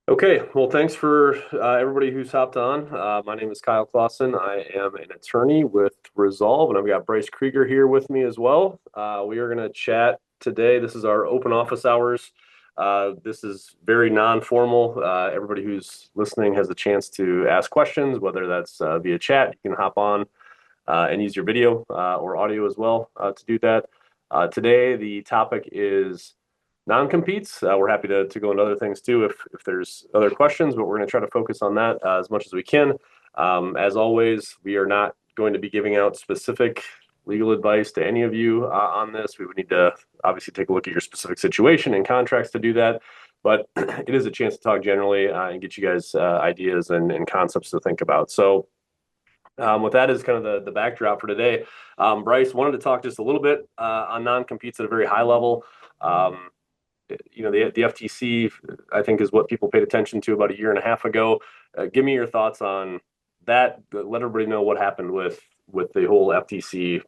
Okay, well, thanks for everybody who's hopped on. My name is Kyle Claussen. I am an attorney with Resolve, and I've got Bryce Krieger here with me as well. We are going to chat today. This is our open office hours. This is very non-formal. Everybody who's listening has a chance to ask questions, whether that's via chat. You can hop on and use your video or audio as well to do that. Today, the topic is non-competes. We're happy to go into other things too if there's other questions, but we're going to try to focus on that as much as we can. As always, we are not going to be giving out specific legal advice to any of you on this. We would need to obviously take a look at your specific situation and contracts to do that. But it is a chance to talk generally and get you guys ideas and concepts to think about. So with that as kind of the backdrop for today, Bryce wanted to talk just a little bit on non-competes at a very high level. Um, the FTC, I think, is what people paid attention to about a year and a half ago. Give me your thoughts on that. Let everybody know what happened with the whole FTC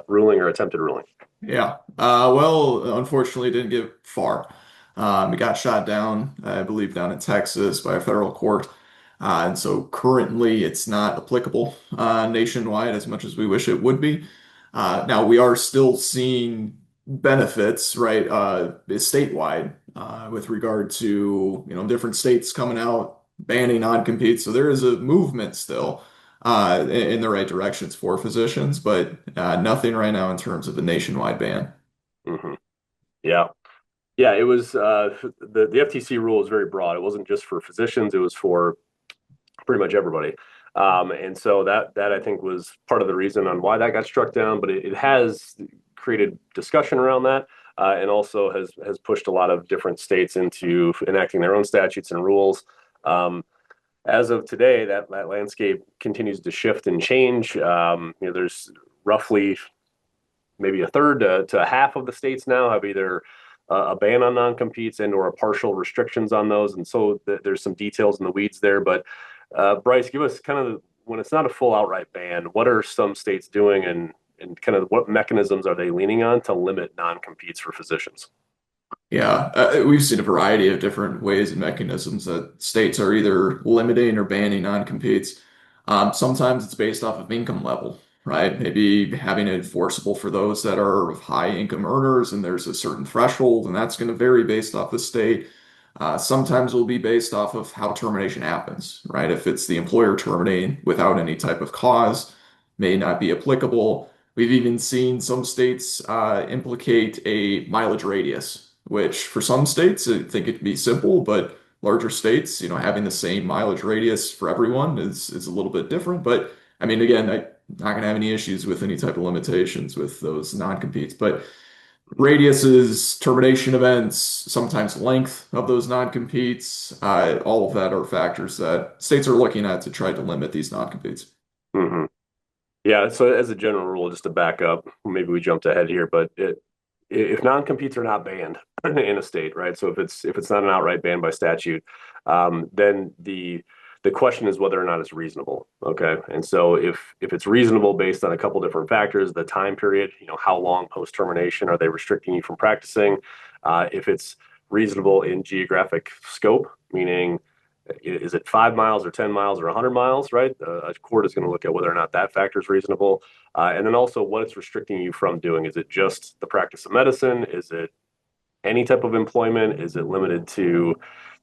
ruling or attempted ruling. Yeah. Well, unfortunately, it didn't get far. It got shot down, I believe, down in Texas by a federal court. And so currently it's not applicable nationwide as much as we wish it would be. Now we are still seeing benefits, right, statewide with regard to, different states coming out banning non-compete. So there is a movement still in the right directions for physicians, but nothing right now in terms of a nationwide ban. Hmm. Yeah. Yeah, it was the FTC rule is very broad. It wasn't just for physicians, it was for pretty much everybody. And so that I think was part of the reason on why that got struck down, but it has created discussion around that, and also has pushed a lot of different states into enacting their own statutes and rules. Um, as of today, that landscape continues to shift and change. There's roughly maybe a third to a half of the states now have either a ban on non-competes and or a partial restrictions on those, and so there's some details in the weeds there. But Bryce, give us kind of when it's not a full outright ban, what are some states doing, and kind of what mechanisms are they leaning on to limit non-competes for physicians? Yeah, we've seen a variety of different ways and mechanisms that states are either limiting or banning non-competes. Sometimes it's based off of income level, right? Maybe having it enforceable for those that are of high income earners, and there's a certain threshold, and that's going to vary based off the state. Sometimes it will be based off of how termination happens, right? If it's the employer terminating without any type of cause, may not be applicable. We've even seen some states implicate a mileage radius, which for some states I think it can be simple, but larger states, having the same mileage radius for everyone is a little bit different. But I mean, again, I'm not going to have any issues with any type of limitations with those non-competes. But radiuses, termination events, sometimes length of those non-competes, all of that are factors that states are looking at to try to limit these non-competes. Hmm. Yeah, so as a general rule, just to back up, maybe we jumped ahead here, but if non-competes are not banned in a state, right? So if it's not an outright ban by statute, then the question is whether or not it's reasonable. Okay, and so if it's reasonable based on a couple different factors, the time period, how long post termination are they restricting you from practicing? If it's reasonable in geographic scope, meaning is it 5 miles or 10 miles or 100 miles, right? A court is going to look at whether or not that factor is reasonable. And then also what it's restricting you from doing. Is it just the practice of medicine? Is it any type of employment? Is it limited to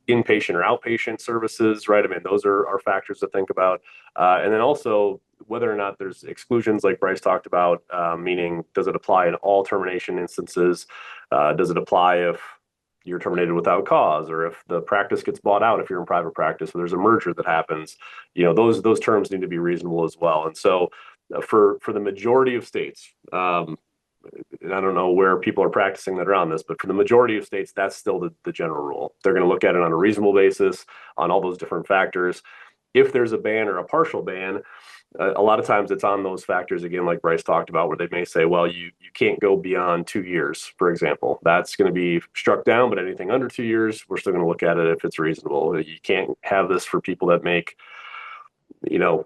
inpatient or outpatient services, right? I mean, those are factors to think about. And then also whether or not there's exclusions like Bryce talked about, meaning does it apply in all termination instances? Does it apply if you're terminated without cause, or if the practice gets bought out, if you're in private practice, or there's a merger that happens, those terms need to be reasonable as well. And so, for the majority of states, and I don't know where people are practicing that are on this, but for the majority of states, that's still the general rule. They're going to look at it on a reasonable basis on all those different factors. If there's a ban or a partial ban, a lot of times it's on those factors again, like Bryce talked about, where they may say, well, you can't go beyond 2 years, for example. That's going to be struck down, but anything under 2 years, we're still going to look at it if it's reasonable. You can't have this for people that make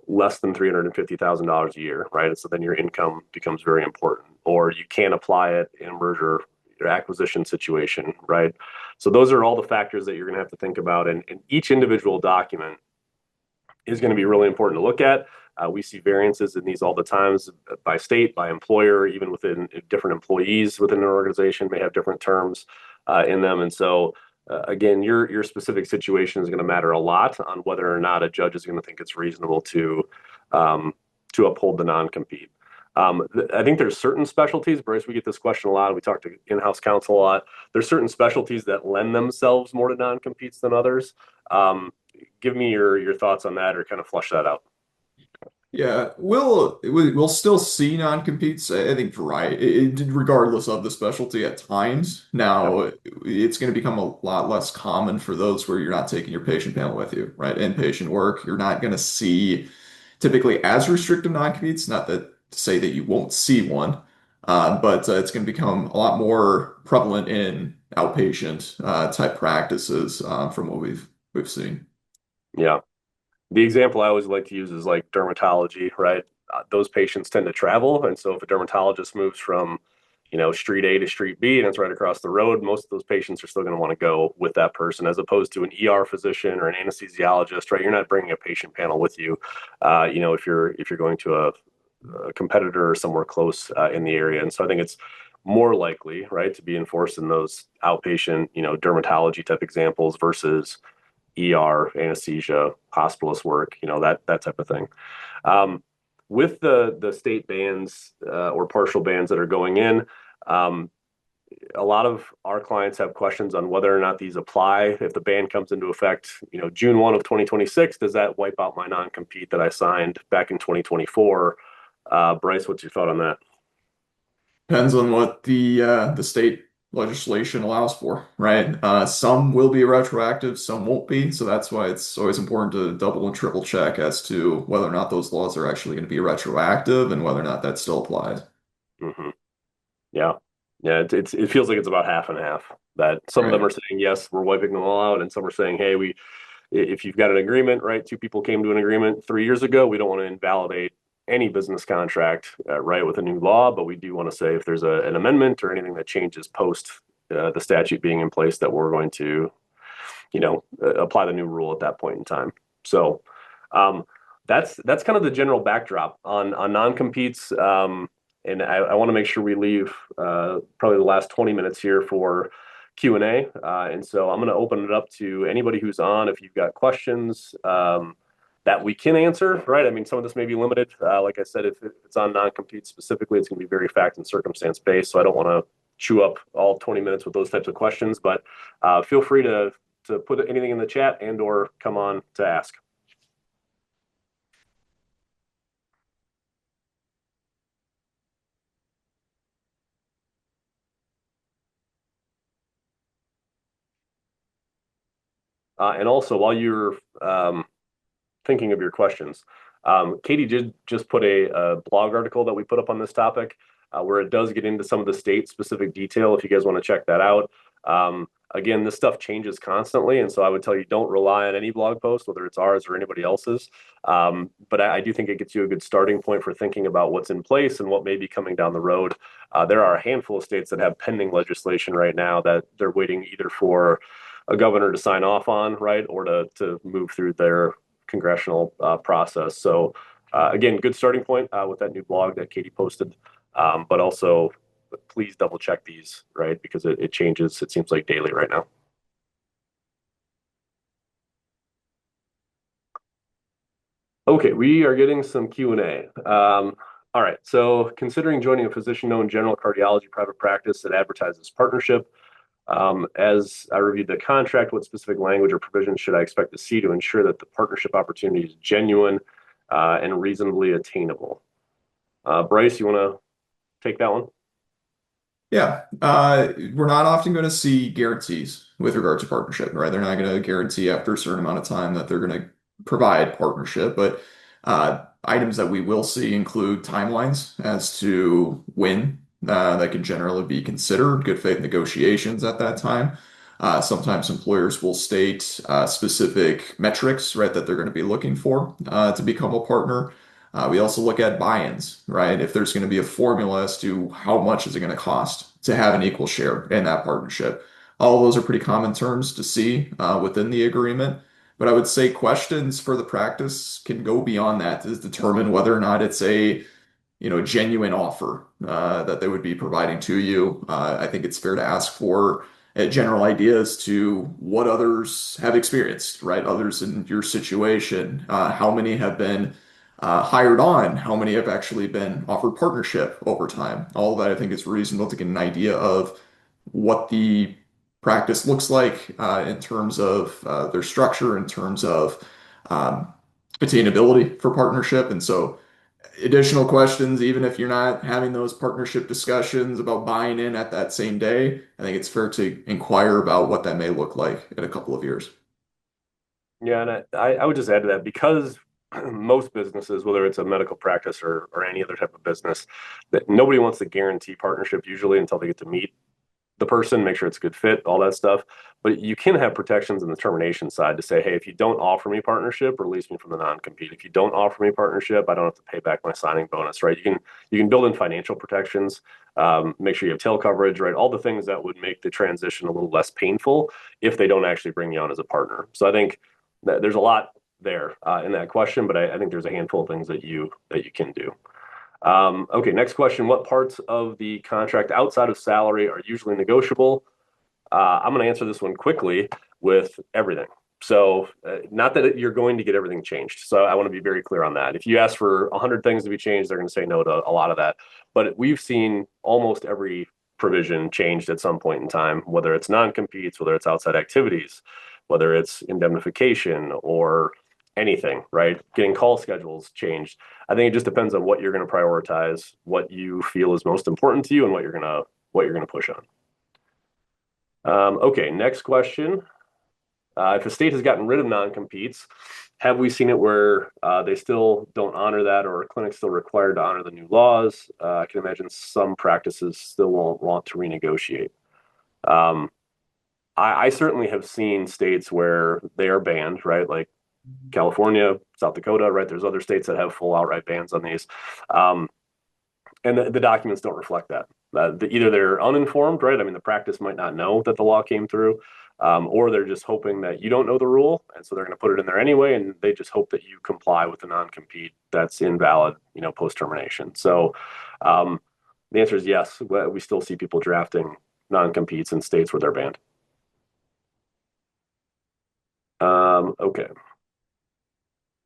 less than $350,000 a year, right? And so then your income becomes very important. Or you can't apply it in a merger acquisition situation, right? So those are all the factors that you're going to have to think about, and each individual document is going to be really important to look at. We see variances in these all the times by state, by employer, even within different employees within an organization may have different terms in them. And so, again, your specific situation is going to matter a lot on whether or not a judge is going to think it's reasonable um, to uphold the non-compete. I think there's certain specialties, Bryce, we get this question a lot. We talk to in-house counsel a lot. There's certain specialties that lend themselves more to non-competes than others. Give me your thoughts on that, or kind of flush that out. Yeah, we'll still see non-competes. I think regardless of the specialty at times. Yep. Now, it's going to become a lot less common for those where you're not taking your patient panel with you, right? Inpatient work, you're not going to see typically as restrictive non-competes. Not that to say that you won't see one, but it's going to become a lot more prevalent in outpatient type practices from what we've seen. Yeah. The example I always like to use is like dermatology, right? Those patients tend to travel, and so if a dermatologist moves from, street A to street B, and it's right across the road, most of those patients are still going to want to go with that person, as opposed to an ER physician or an anesthesiologist, right? You're not bringing a patient panel with you, if you're going to a competitor or somewhere close in the area, and so I think it's more likely, right, to be enforced in those outpatient, dermatology type examples versus ER, anesthesia, hospitalist work, that type of thing. Um, with the state bans or partial bans that are going in, um, a lot of our clients have questions on whether or not these apply. If the ban comes into effect, June 1 of 2026, does that wipe out my non-compete that I signed back in 2024? Bryce, what's your thought on that? Depends on what the state legislation allows for, right? Some will be retroactive, some won't be. So that's why it's always important to double and triple check as to whether or not those laws are actually going to be retroactive and whether or not that still applies. Hmm. Yeah. Yeah, it feels like it's about half and half. That some of them Right. are saying yes, we're wiping them all out, and some are saying, hey, if you've got an agreement, right? Two people came to an agreement 3 years ago. We don't want to invalidate any business contract, right, with a new law, but we do want to say if there's an amendment or anything that changes post the statute being in place, that we're going to, apply the new rule at that point in time. So um, that's kind of the general backdrop on non-competes. And I want to make sure we leave probably the last 20 minutes here for Q&A. And so I'm going to open it up to anybody who's on. If you've got questions that we can answer, right? I mean, some of this may be limited. Like I said, if it's on non-compete specifically, it's going to be very fact and circumstance based. So I don't want to chew up all 20 minutes with those types of questions, but feel free to put anything in the chat and or come on to ask. And also, while you're thinking of your questions, Katie did just put a blog article that we put up on this topic where it does get into some of the state specific detail if you guys want to check that out. Again, this stuff changes constantly, and so I would tell you don't rely on any blog post, whether it's ours or anybody else's. But I do think it gets you a good starting point for thinking about what's in place and what may be coming down the road. There are a handful of states that have pending legislation right now that they're waiting either for a governor to sign off on, right, or to move through their congressional process. So again, good starting point with that new blog that Katie posted, but also please double check these, right, because it changes. It seems like daily right now. Okay, we are getting some Q&A. All right, so considering joining a physician-owned general cardiology private practice that advertises partnership, as I reviewed the contract, what specific language or provisions should I expect to see to ensure that the partnership opportunity is genuine and reasonably attainable? Bryce, you want to take that one? Yeah, we're not often going to see guarantees with regard to partnership, right? They're not going to guarantee after a certain amount of time that they're going to provide partnership, but items that we will see include timelines as to when that can generally be considered, good faith negotiations at that time. Sometimes employers will state specific metrics, right, that they're going to be looking for to become a partner. We also look at buy-ins, right? If there's going to be a formula as to how much is it going to cost to have an equal share in that partnership. All of those are pretty common terms to see within the agreement. But I would say questions for the practice can go beyond that to determine whether or not it's a genuine offer that they would be providing to you. I think it's fair to ask for general ideas to what others have experienced, right? Others in your situation. How many have been hired on? How many have actually been offered partnership over time? All of that I think is reasonable to get an idea of what the practice looks like in terms of their structure, in terms of um, attainability for partnership. And so additional questions, even if you're not having those partnership discussions about buying in at that same day, I think it's fair to inquire about what that may look like in a couple of years. Yeah, and I would just add to that because most businesses, whether it's a medical practice or any other type of business, that nobody wants to guarantee partnership usually until they get to meet the person, make sure it's a good fit, all that stuff. But you can have protections in the termination side to say, hey, if you don't offer me partnership, release me from the non-compete. If you don't offer me partnership, I don't have to pay back my signing bonus, right? You can build in financial protections, make sure you have tail coverage, right? All the things that would make the transition a little less painful if they don't actually bring you on as a partner. So I think that there's a lot there in that question, but I think there's a handful of things that you can do. Okay, next question. What parts of the contract outside of salary are usually negotiable? I'm going to answer this one quickly with everything. So, not that you're going to get everything changed. So, I want to be very clear on that. If you ask for 100 things to be changed, they're going to say no to a lot of that. But we've seen almost every provision changed at some point in time, whether it's non-competes, whether it's outside activities, whether it's indemnification or anything, right? Getting call schedules changed. I think it just depends on what you're going to prioritize, what you feel is most important to you, and what you're gonna push on. Okay, next question. If a state has gotten rid of non-competes, have we seen it where they still don't honor that, or are clinics still required to honor the new laws? I can imagine some practices still won't want to renegotiate. Um, I certainly have seen states where they are banned, right? Like California, South Dakota, right? There's other states that have full outright bans on these. Um, and the documents don't reflect that. Either they're uninformed, right? I mean, the practice might not know that the law came through, or they're just hoping that you don't know the rule, and so they're going to put it in there anyway, and they just hope that you comply with the non-compete that's invalid, post termination. So the answer is yes. We still see people drafting non-competes in states where they're banned. Okay.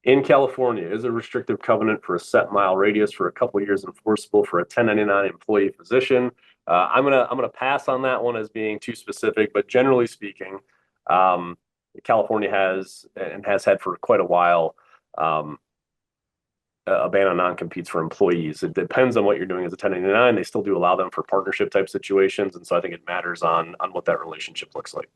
In California, is a restrictive covenant for a set mile radius for a couple of years enforceable for a 1099 employee physician? I'm gonna pass on that one as being too specific, but generally speaking, um, California has and has had for quite a while um, a ban on non-competes for employees. It depends on what you're doing as a 1099. They still do allow them for partnership type situations, and so I think it matters on what that relationship looks like.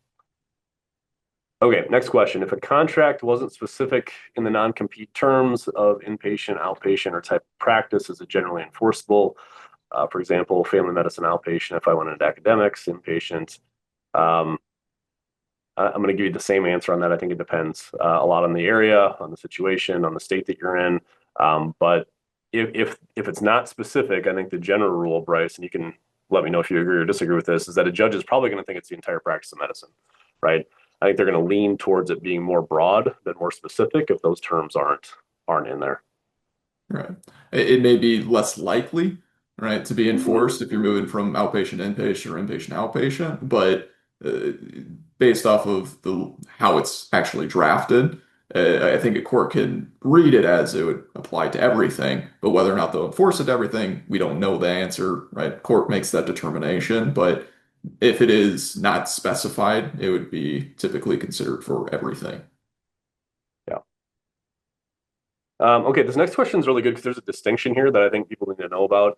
Okay, next question. If a contract wasn't specific in the non-compete terms of inpatient, outpatient, or type of practice, is it generally enforceable? For example, family medicine outpatient, if I went into academics, inpatient. Um, I'm going to give you the same answer on that. I think it depends a lot on the area, on the situation, on the state that you're in. But if it's not specific, I think the general rule, Bryce, and you can let me know if you agree or disagree with this, is that a judge is probably going to think it's the entire practice of medicine, right? I think they're going to lean towards it being more broad than more specific if those terms aren't in there. Right. It may be less likely, right, to be enforced if you're moving from outpatient inpatient or inpatient outpatient, but uh, based off of the how it's actually drafted, I think a court can read it as it would apply to everything, but whether or not they'll enforce it to everything, we don't know the answer, right? Court makes that determination, but if it is not specified, it would be typically considered for everything. Yeah. Okay, this next question is really good because there's a distinction here that I think people need to know about.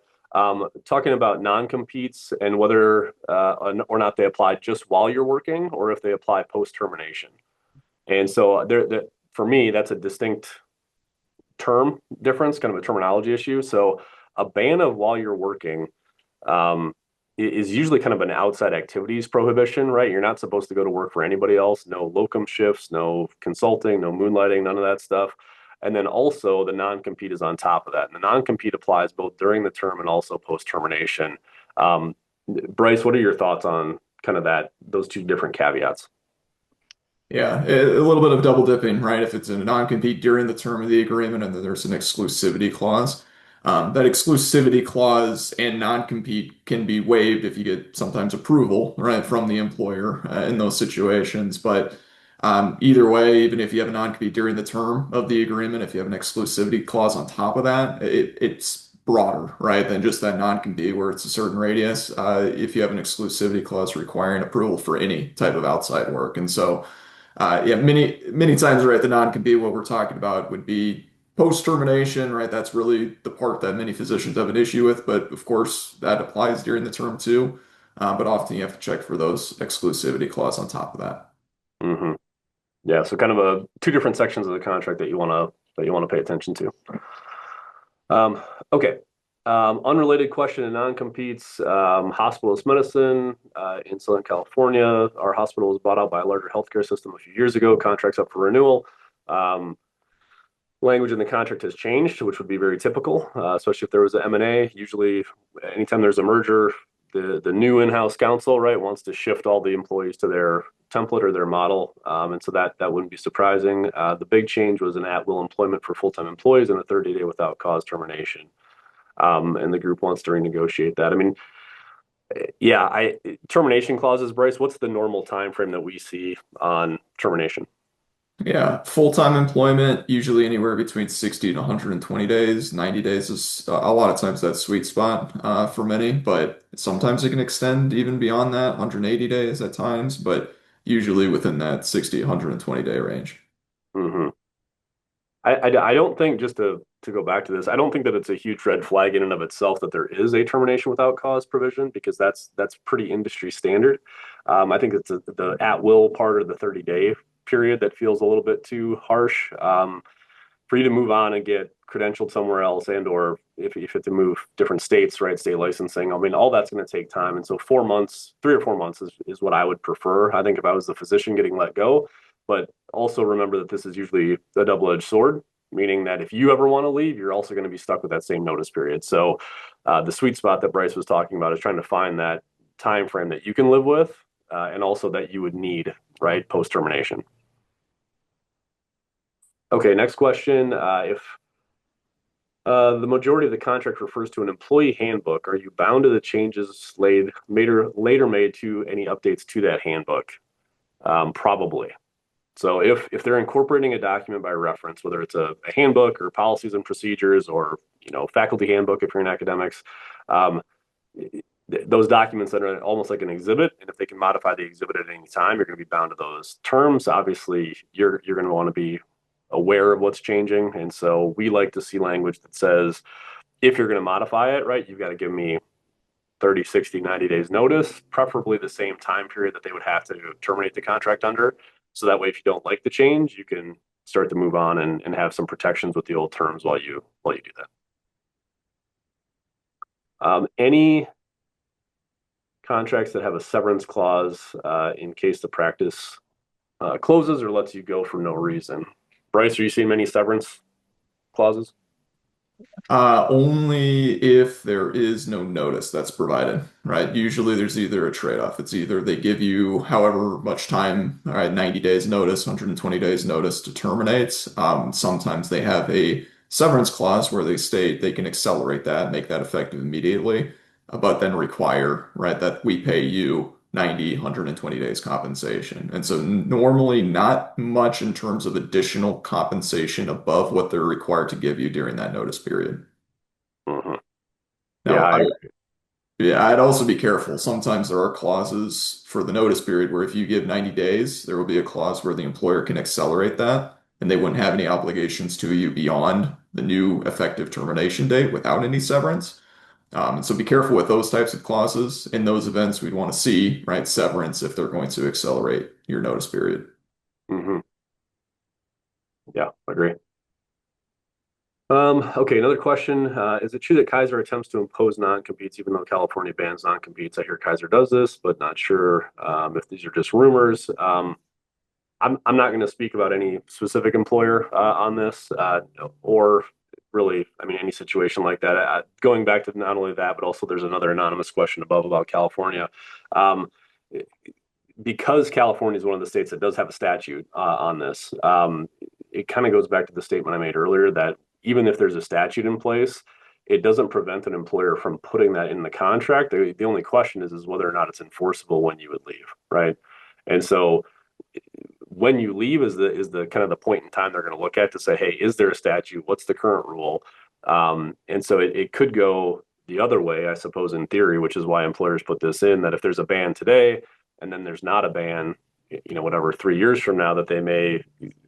Talking about non-competes and whether or not they apply just while you're working or if they apply post-termination. And so for me, that's a distinct term difference, kind of a terminology issue. So a ban of while you're working um, is usually kind of an outside activities prohibition, right? You're not supposed to go to work for anybody else. No locum shifts, no consulting, no moonlighting, none of that stuff. And then also the non-compete is on top of that. And the non-compete applies both during the term and also post termination. Um, Bryce, what are your thoughts on kind of those two different caveats? Yeah, a little bit of double dipping, right? If it's a non-compete during the term of the agreement and then there's an exclusivity clause, that exclusivity clause and non-compete can be waived if you get sometimes approval, right, from the employer in those situations. But either way, even if you have a non-compete during the term of the agreement, if you have an exclusivity clause on top of that, it's broader, right, than just that non-compete where it's a certain radius. If you have an exclusivity clause requiring approval for any type of outside work, and so. Yeah, many times, right, the non-compete, what we're talking about would be post-termination, right? That's really the part that many physicians have an issue with, but of course that applies during the term too. But often you have to check for those exclusivity clause on top of that. Hmm. Yeah, so kind of two different sections of the contract that you want to pay attention to. Okay. Unrelated question to non-competes. Hospitalist medicine in Southern California. Our hospital was bought out by a larger healthcare system a few years ago. Contracts up for renewal. Um, Language in the contract has changed, which would be very typical, especially if there was an M&A. Usually, anytime there's a merger, the new in-house counsel, right, wants to shift all the employees to their template or their model, and so that wouldn't be surprising. The big change was an at-will employment for full-time employees and a 30-day without cause termination. And the group wants to renegotiate that. I mean, yeah, I termination clauses, Bryce. What's the normal time frame that we see on termination? Yeah, full-time employment, usually anywhere between 60 to 120 days. 90 days is a lot of times that sweet spot for many, but sometimes it can extend even beyond that, 180 days at times, but usually within that 60, 120 day range. Hmm. I don't think, just to go back to this, I don't think that it's a huge red flag in and of itself that there is a termination without cause provision because that's pretty industry standard. I think it's the at will part of the 30-day period that feels a little bit too harsh. For you to move on and get credentialed somewhere else, and or if you have to move different states, right, state licensing, I mean, all that's going to take time. And so 4 months, 3 or 4 months is what I would prefer. I think if I was the physician getting let go, but also remember that this is usually a double-edged sword, meaning that if you ever want to leave, you're also going to be stuck with that same notice period. So the sweet spot that Bryce was talking about is trying to find that time frame that you can live with, and also that you would need, right, post termination. Okay, next question. If the majority of the contract refers to an employee handbook, are you bound to the changes later made to any updates to that handbook? Probably. So if they're incorporating a document by reference, whether it's a handbook or policies and procedures or faculty handbook if you're in academics, um, those documents that are almost like an exhibit, and if they can modify the exhibit at any time, you're going to be bound to those terms. Obviously, you're going to want to be aware of what's changing, and so we like to see language that says if you're going to modify it, right, you've got to give me 30, 60, 90 days notice, preferably the same time period that they would have to terminate the contract under. So that way, if you don't like the change, you can start to move on and have some protections with the old terms while you do that. Any contracts that have a severance clause in case the practice closes or lets you go for no reason. Bryce, are you seeing many severance clauses? Only if there is no notice that's provided, right? Usually there's either a trade-off. It's either they give you however much time, all right, 90 days notice, 120 days notice to terminate. Sometimes they have a severance clause where they state they can accelerate that, make that effective immediately, but then require, right, that we pay you 90, 120 days compensation. And so normally not much in terms of additional compensation above what they're required to give you during that notice period. Mm-hmm. Yeah, Now, I agree. yeah, I'd also be careful. Sometimes there are clauses for the notice period where if you give 90 days, there will be a clause where the employer can accelerate that, and they wouldn't have any obligations to you beyond the new effective termination date without any severance. And so be careful with those types of clauses. In those events, we'd want to see, right, severance if they're going to accelerate your notice period. Mm-hmm. Yeah, I agree. Okay, another question. Is it true that Kaiser attempts to impose non-competes even though California bans non-competes? I hear Kaiser does this, but not sure if these are just rumors. I'm not going to speak about any specific employer on this or really, I mean, any situation like that. Going back to not only that, but also there's another anonymous question above about California. Um, because California is one of the states that does have a statute on this, it kind of goes back to the statement I made earlier that even if there's a statute in place, it doesn't prevent an employer from putting that in the contract. The only question is whether or not it's enforceable when you would leave, right? And so when you leave is the kind of the point in time they're going to look at to say, hey, is there a statute? What's the current rule? And so it could go the other way, I suppose, in theory, which is why employers put this in that if there's a ban today and then there's not a ban, whatever, 3 years from now, that they may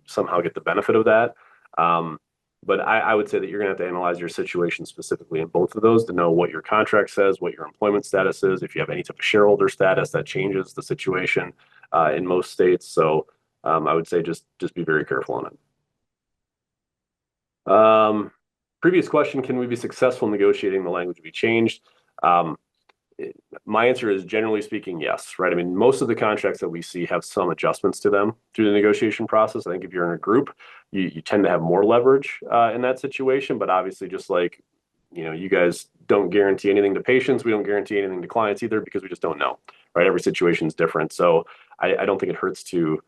somehow get the benefit of that. Um, but I would say that you're going to have to analyze your situation specifically in both of those to know what your contract says, what your employment status is. If you have any type of shareholder status, that changes the situation in most states. So I would say just be very careful on it. Previous question: can we be successful in negotiating the language to be changed? Um, my answer is generally speaking, yes. Right. I mean, most of the contracts that we see have some adjustments to them through the negotiation process. I think if you're in a group, you tend to have more leverage in that situation. But obviously, just like you guys don't guarantee anything to patients, we don't guarantee anything to clients either because we just don't know. Right. Every situation is different. So I don't think it hurts to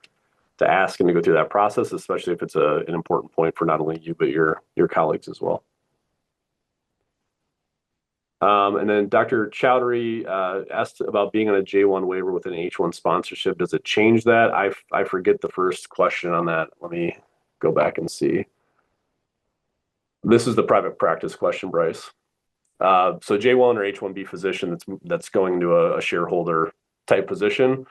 ask and to go through that process, especially if it's an important point for not only you but your colleagues as well. And then Dr. Chowdhury asked about being on a J1 waiver with an H1 sponsorship. Does it change that? I forget the first question on that. Let me go back and see. This is the private practice question, Bryce. So J1 or H1B physician that's going into a shareholder type position.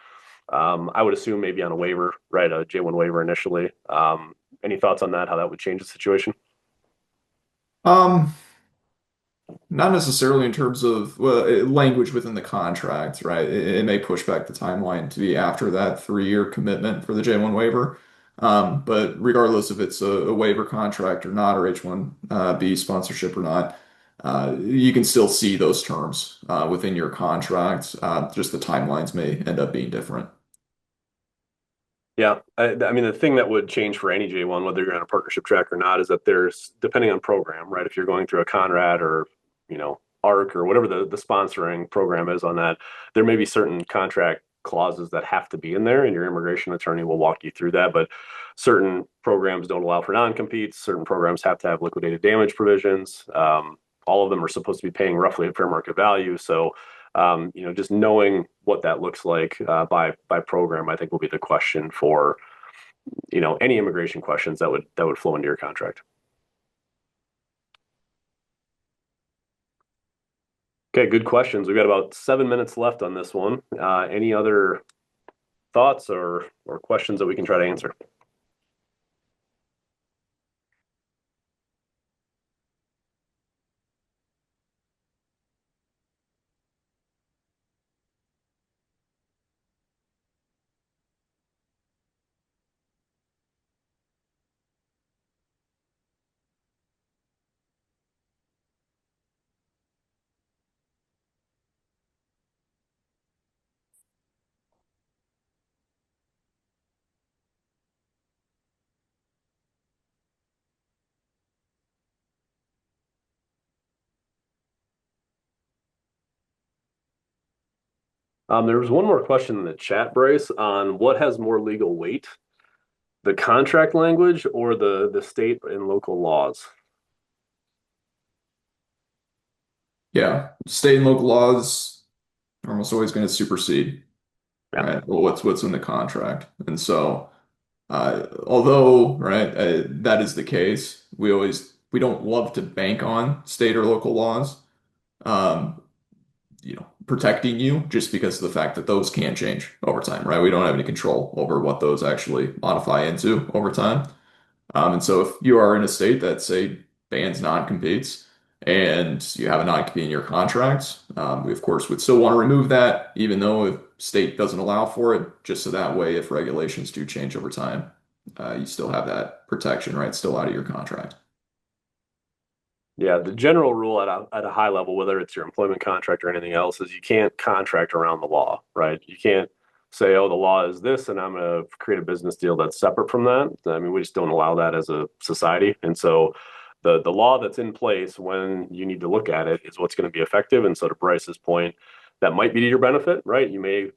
I would assume maybe on a waiver, right? A J1 waiver initially. Any thoughts on that? How that would change the situation? Um, Not necessarily in terms of well, language within the contract, right? It may push back the timeline to be after that 3-year commitment for the J1 waiver. But regardless if it's a waiver contract or not, or H1B sponsorship or not, you can still see those terms within your contract. Just the timelines may end up being different. Yeah, I mean the thing that would change for any J1, whether you're on a partnership track or not, is that there's depending on program, right? If you're going through a Conrad or ARC or whatever the sponsoring program is on that, there may be certain contract clauses that have to be in there, and your immigration attorney will walk you through that. But certain programs don't allow for non-competes. Certain programs have to have liquidated damage provisions. All of them are supposed to be paying roughly at fair market value. So just knowing what that looks like by program, I think will be the question for any immigration questions that would flow into your contract. Okay, good questions. We've got about 7 minutes left on this one. Any other thoughts or questions that we can try to answer? There was one more question in the chat, Bryce, on what has more legal weight, the contract language or the state and local laws? Yeah, state and local laws are almost always going to supersede, Yeah. right? Well, what's in the contract, and so. Although, right, that is the case, we don't love to bank on state or local laws, um, protecting you just because of the fact that those can change over time, right? We don't have any control over what those actually modify into over time. And so if you are in a state that say bans non-competes and you have a non-compete in your contract, we of course would still want to remove that, even though if state doesn't allow for it, just so that way if regulations do change over time, you still have that protection, right? Still out of your contract. Yeah, the general rule at a high level, whether it's your employment contract or anything else, is you can't contract around the law, right? You can't say, oh, the law is this, and I'm going to create a business deal that's separate from that. I mean, we just don't allow that as a society. And so The law that's in place when you need to look at it is what's going to be effective. And so to Bryce's point, that might be to your benefit, right? You may,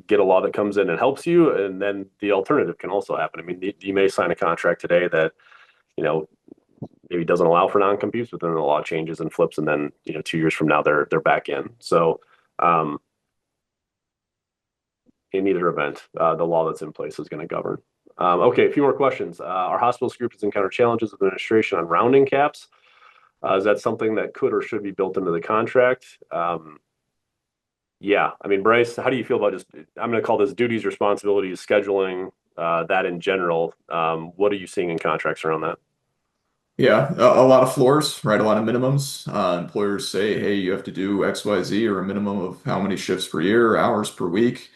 get a law that comes in and helps you, and then the alternative can also happen. I mean, you may sign a contract today that, you know, maybe doesn't allow for non-competes, but then the law changes and flips, and then 2 years from now they're back in. So um, in either event, the law that's in place is going to govern. Okay, a few more questions. Our hospitals group has encountered challenges with administration on rounding caps. Is that something that could or should be built into the contract? Yeah, I mean, Bryce, how do you feel about just, I'm going to call this duties, responsibilities, scheduling, that in general? What are you seeing in contracts around that? Yeah, a lot of floors, right? A lot of minimums. Employers say, hey, you have to do X, Y, Z, or a minimum of how many shifts per year, hours per week.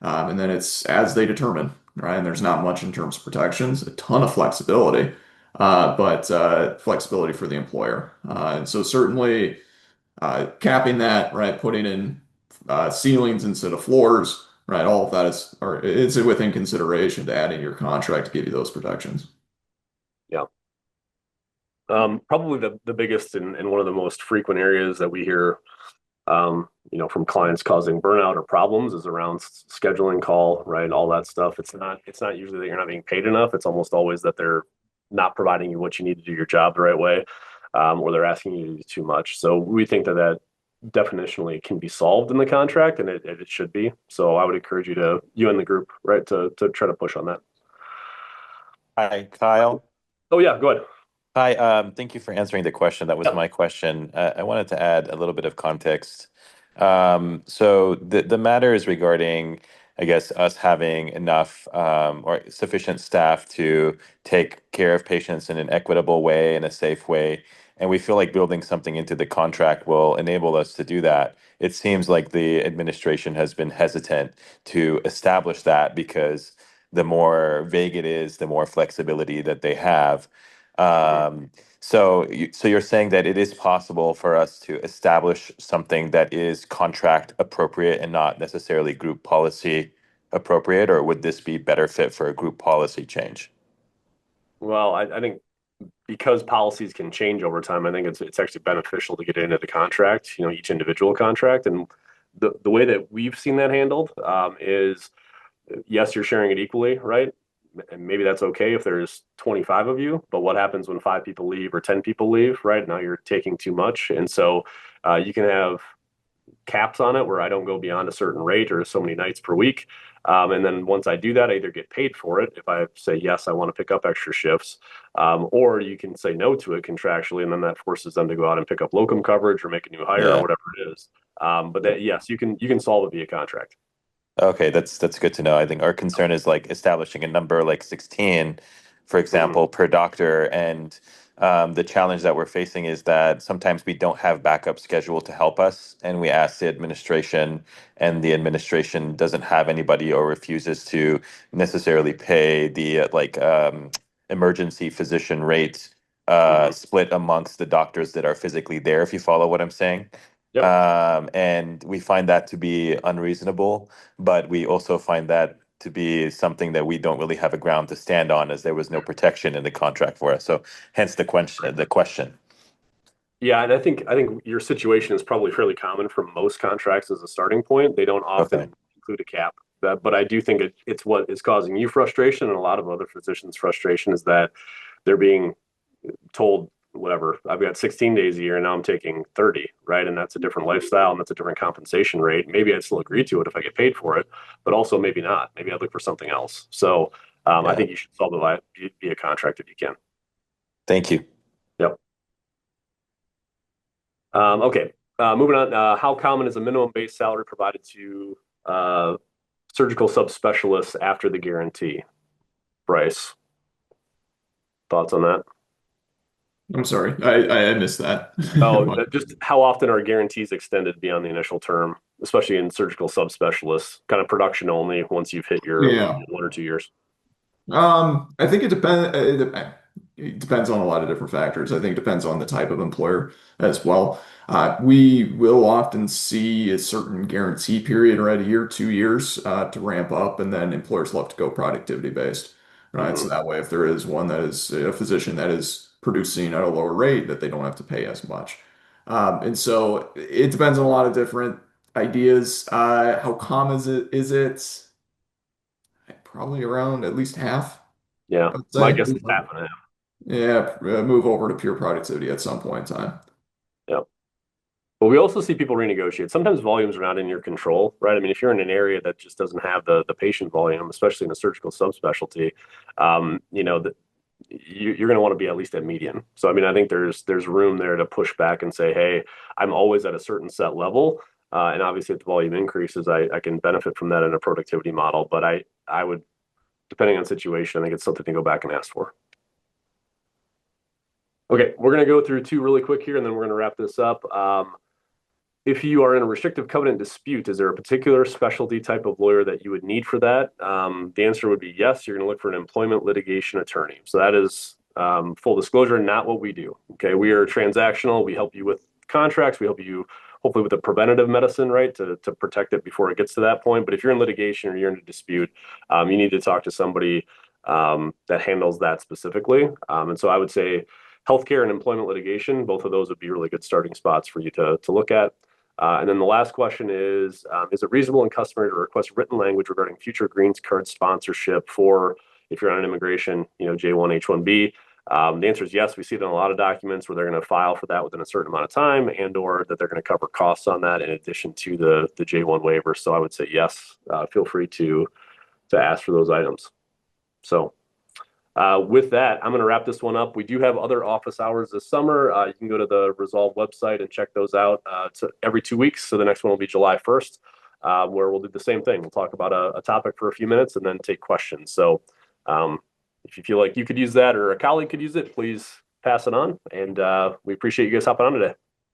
And then it's as they determine, right? And there's not much in terms of protections, a ton of flexibility, but flexibility for the employer. And so certainly capping that, right? Putting in ceilings instead of floors, right? All of that is, or it's within consideration to add in your contract to give you those protections. Yeah. Probably the biggest and one of the most frequent areas that we hear, from clients causing burnout or problems is around scheduling call, right? All that stuff. It's not usually that you're not being paid enough. It's almost always that they're not providing you what you need to do your job the right way, or they're asking you to do too much. So we think that definitionally can be solved in the contract, and it should be. So I would encourage you and the group, right, to try to push on that. Hi, Kyle. Oh yeah, go ahead. Hi, thank you for answering the question. That was Yeah. my question. I wanted to add a little bit of context. So the matter is regarding, I guess, us having enough or sufficient staff to take care of patients in an equitable way, in a safe way. And we feel like building something into the contract will enable us to do that. It seems like the administration has been hesitant to establish that because the more vague it is, the more flexibility that they have. Mhm. So you're saying that it is possible for us to establish something that is contract appropriate and not necessarily group policy appropriate, or would this be better fit for a group policy change? Well, I think because policies can change over time, I think it's actually beneficial to get into the contract, each individual contract. And the way that we've seen that handled, is yes, you're sharing it equally, right? And maybe that's okay if there's 25 of you, but what happens when 5 people leave or 10 people leave, right? Now you're taking too much. And so you can have caps on it where I don't go beyond a certain rate or so many nights per week. And then once I do that, I either get paid for it if I say, yes, I want to pick up extra shifts, or you can say no to it contractually. And then that forces them to go out and pick up locum coverage or make a new hire or Yeah. whatever it is. But that, yes, you can solve it via contract. Okay, that's good to know. I think our concern is like establishing a number like 16, for Mhm. example, per doctor. And the challenge that we're facing is that sometimes we don't have backup schedule to help us, and we ask the administration, and the administration doesn't have anybody or refuses to necessarily pay the emergency physician rate Mhm. split amongst the doctors that are physically there, if you follow what I'm saying. Yep. And we find that to be unreasonable, but we also find that to be something that we don't really have a ground to stand on, as there was no protection in the contract for us. So, hence the question. The question. Yeah, and I think your situation is probably fairly common for most contracts as a starting point. They don't Okay. often include a cap. But I do think it's what is causing you frustration, and a lot of other physicians' frustration is that they're being told, whatever, I've got 16 days a year and now I'm taking 30, right? And that's a different lifestyle and that's a different compensation rate. Maybe I'd still agree to it if I get paid for it, but also maybe not. Maybe I'd look for something else. So I Yeah. think you should solve it via contract if you can. Thank you. Yep. Okay. Moving on. How common is a minimum base salary provided to uh, surgical subspecialists after the guarantee? Bryce, thoughts on that? I'm sorry, I missed that. Oh, just how often are guarantees extended beyond the initial term, especially in surgical subspecialists, kind of production only once you've hit your Yeah. 1 or 2 years? I think it depends on a lot of different factors. I think it depends on the type of employer as well. We will often see a certain guarantee period, right? A year, 2 years, to ramp up, and then employers love to go productivity based, right? Hmm. So that way, if there is one that is a physician that is producing at a lower rate that they don't have to pay as much. And so it depends on a lot of different ideas. How common is it? Probably around at least half, Yeah, I would my say. guess is half and half. Yeah, move over to pure productivity at some point in time. Yeah. But we also see people renegotiate. Sometimes volumes are not in your control, right? I mean, if you're in an area that just doesn't have the patient volume, especially in a surgical subspecialty, you know, that you're going to want to be at least at median. So, I mean, I think there's room there to push back and say, hey, I'm always at a certain set level, and obviously, if the volume increases, I can benefit from that in a productivity model. But I would, depending on situation, I think it's something to go back and ask for. Okay, we're going to go through two really quick here, and then we're going to wrap this up. If you are in a restrictive covenant dispute, is there a particular specialty type of lawyer that you would need for that? The answer would be yes. You're going to look for an employment litigation attorney. So that is full disclosure, not what we do. Okay, we are transactional. We help you with contracts. We help you hopefully with a preventative medicine, right, to protect it before it gets to that point. But if you're in litigation or you're in a dispute, you need to talk to somebody that handles that specifically. And so I would say healthcare and employment litigation, both of those would be really good starting spots for you to look at. And then the last question is it reasonable and customary to request written language regarding future green card sponsorship for if you're on an immigration, J1, H1B? The answer is yes. We see it in a lot of documents where they're going to file for that within a certain amount of time and or that they're going to cover costs on that in addition to the J1 waiver. So I would say yes, feel free to ask for those items. So with that, I'm going to wrap this one up. We do have other office hours this summer. You can go to the Resolve website and check those out. It's every 2 weeks. So the next one will be July 1st, where we'll do the same thing. We'll talk about a topic for a few minutes and then take questions. So if you feel like you could use that or a colleague could use it, please pass it on. And we appreciate you guys hopping on today.